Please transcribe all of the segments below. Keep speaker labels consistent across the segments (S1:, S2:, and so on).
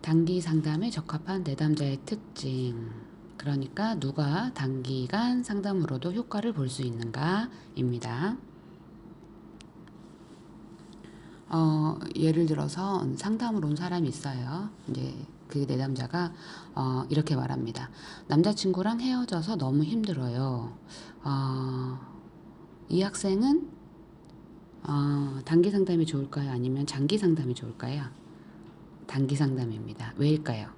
S1: 단기 상담에 적합한 내담자의 특징. 그러니까 누가 단기간 상담으로도 효과를 볼 수 있는가입니다. 예를 들어서 상담을 온 사람이 있어요. 이제 그 내담자가 이렇게 말합니다. 남자친구랑 헤어져서 너무 힘들어요. 이 학생은 단기 상담이 좋을까요? 아니면 장기 상담이 좋을까요? 단기 상담입니다. 왜일까요?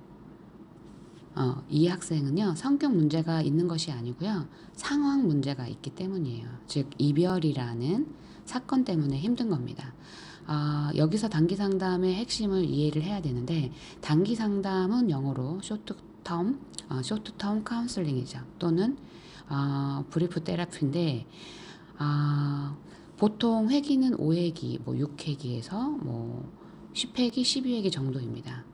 S1: 이 학생은요, 성격 문제가 있는 것이 아니고요, 상황 문제가 있기 때문이에요. 즉, 이별이라는 사건 때문에 힘든 겁니다. 여기서 단기 상담의 핵심을 이해를 해야 되는데, 단기 상담은 영어로 쇼트텀 카운슬링이죠. 또는 브리프 테라피인데, 보통 회기는 5회기, 6회기에서 10회기, 12회기 정도입니다.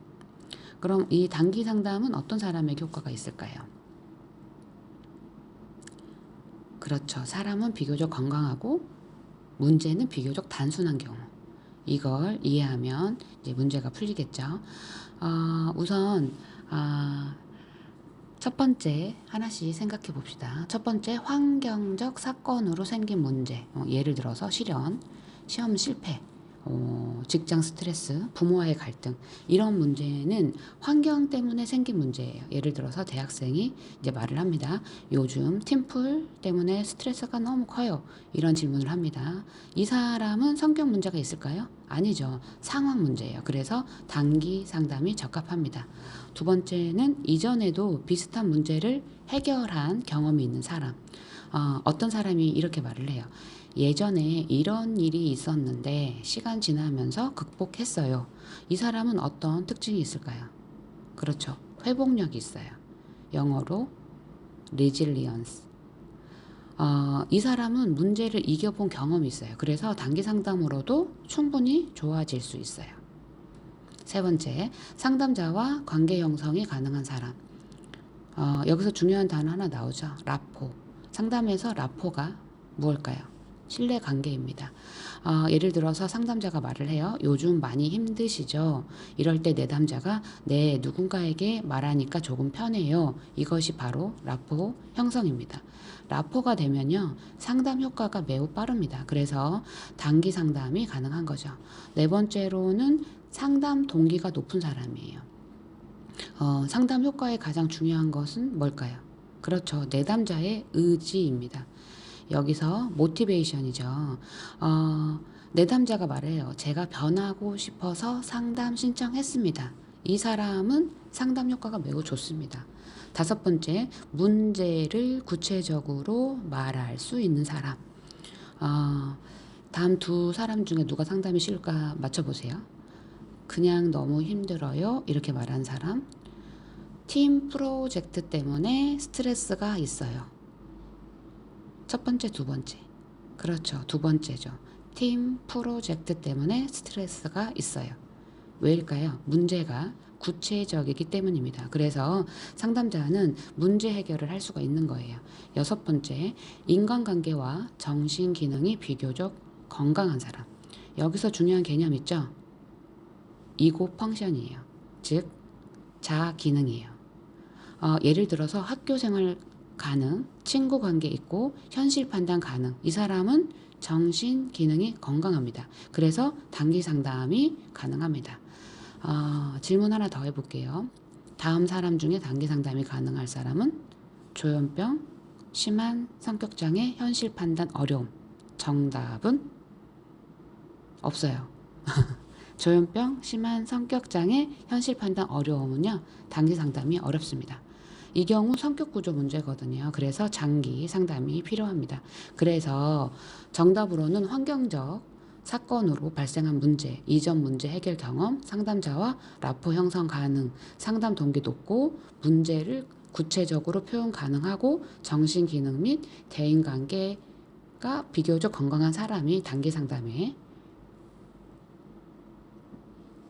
S1: 그럼 이 단기 상담은 어떤 사람에게 효과가 있을까요? 그렇죠. 사람은 비교적 건강하고 문제는 비교적 단순한 경우. 이걸 이해하면 이제 문제가 풀리겠죠. 우선 첫 번째 하나씩 생각해 봅시다. 첫 번째, 환경적 사건으로 생긴 문제. 예를 들어서 실연, 시험 실패, 직장 스트레스, 부모와의 갈등, 이런 문제는 환경 때문에 생긴 문제예요. 예를 들어서 대학생이 이제 말을 합니다. 요즘 팀플 때문에 스트레스가 너무 커요. 이런 질문을 합니다. 이 사람은 성격 문제가 있을까요? 아니죠. 상황 문제예요. 그래서 단기 상담이 적합합니다. 두 번째는 이전에도 비슷한 문제를 해결한 경험이 있는 사람. 어떤 사람이 이렇게 말을 해요. 예전에 이런 일이 있었는데 시간 지나면서 극복했어요. 이 사람은 어떤 특징이 있을까요? 그렇죠. 회복력이 있어요. 영어로 resilience. 이 사람은 문제를 이겨본 경험이 있어요. 그래서 단기 상담으로도 충분히 좋아질 수 있어요. 세 번째, 상담자와 관계 형성이 가능한 사람. 여기서 중요한 단어 하나 나오죠. 라포. 상담에서 라포가 무엇일까요? 신뢰 관계입니다. 예를 들어서 상담자가 말을 해요. 요즘 많이 힘드시죠? 이럴 때 내담자가 네, 누군가에게 말하니까 조금 편해요. 이것이 바로 라포 형성입니다. 라포가 되면요, 상담 효과가 매우 빠릅니다. 그래서 단기 상담이 가능한 거죠. 네 번째로는 상담 동기가 높은 사람이에요. 상담 효과의 가장 중요한 것은 뭘까요? 그렇죠. 내담자의 의지입니다. 여기서 모티베이션이죠. 내담자가 말해요. 제가 변하고 싶어서 상담 신청했습니다. 이 사람은 상담 효과가 매우 좋습니다. 다섯 번째, 문제를 구체적으로 말할 수 있는 사람. 다음 두 사람 중에 누가 상담이 쉬울까 맞춰보세요. 그냥 너무 힘들어요. 이렇게 말한 사람. 팀 프로젝트 때문에 스트레스가 있어요. 첫 번째, 두 번째. 그렇죠. 두 번째죠. 팀 프로젝트 때문에 스트레스가 있어요. 왜일까요? 문제가 구체적이기 때문입니다. 그래서 상담자는 문제 해결을 할 수가 있는 거예요. 여섯 번째, 인간관계와 정신 기능이 비교적 건강한 사람. 여기서 중요한 개념 있죠? 이고 펑션이에요. 즉, 자아 기능이에요. 예를 들어서 학교 생활 가능, 친구 관계 있고 현실 판단 가능. 이 사람은 정신 기능이 건강합니다. 그래서 단기 상담이 가능합니다. 질문 하나 더 해볼게요. 다음 사람 중에 단기 상담이 가능할 사람은 조현병, 심한 성격장애, 현실 판단 어려움. 정답은 없어요. 조현병, 심한 성격장애, 현실 판단 어려움은요, 단기 상담이 어렵습니다. 이 경우 성격 구조 문제거든요. 그래서 장기 상담이 필요합니다. 그래서 정답으로는 환경적 사건으로 발생한 문제, 이전 문제 해결 경험, 상담자와 라포 형성 가능, 상담 동기 높고 문제를 구체적으로 표현 가능하고 정신기능 및 대인관계가 비교적 건강한 사람이 단기 상담에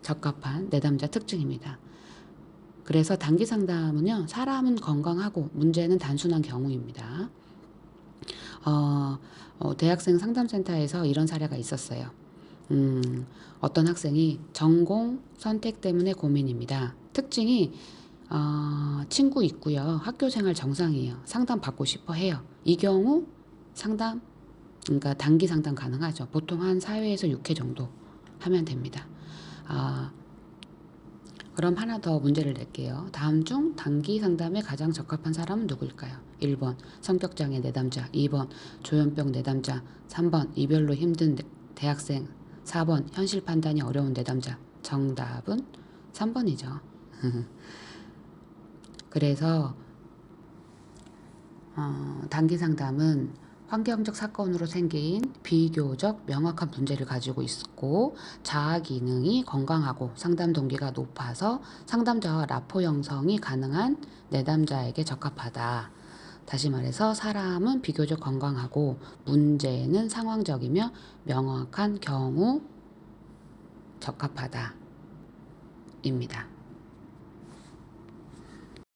S1: 적합한 내담자 특징입니다. 그래서 단기 상담은요, 사람은 건강하고 문제는 단순한 경우입니다. 대학생 상담센터에서 이런 사례가 있었어요. 어떤 학생이 전공 선택 때문에 고민입니다. 특징이 친구 있고요. 학교 생활 정상이에요. 상담 받고 싶어 해요. 이 경우 상담, 그러니까 단기 상담 가능하죠. 보통 한 4회에서 6회 정도 하면 됩니다. 그럼 하나 더 문제를 낼게요. 다음 중 단기 상담에 가장 적합한 사람은 누구일까요? 1번 성격장애 내담자, 2번 조현병 내담자, 3번 이별로 힘든 대학생, 4번 현실 판단이 어려운 내담자. 정답은 3번이죠. 그래서 단기 상담은 환경적 사건으로 생긴 비교적 명확한 문제를 가지고 있고 자아 기능이 건강하고 상담 동기가 높아서 상담자와 라포 형성이 가능한 내담자에게 적합하다. 다시 말해서 사람은 비교적 건강하고 문제는 상황적이며 명확한 경우 적합하다 입니다.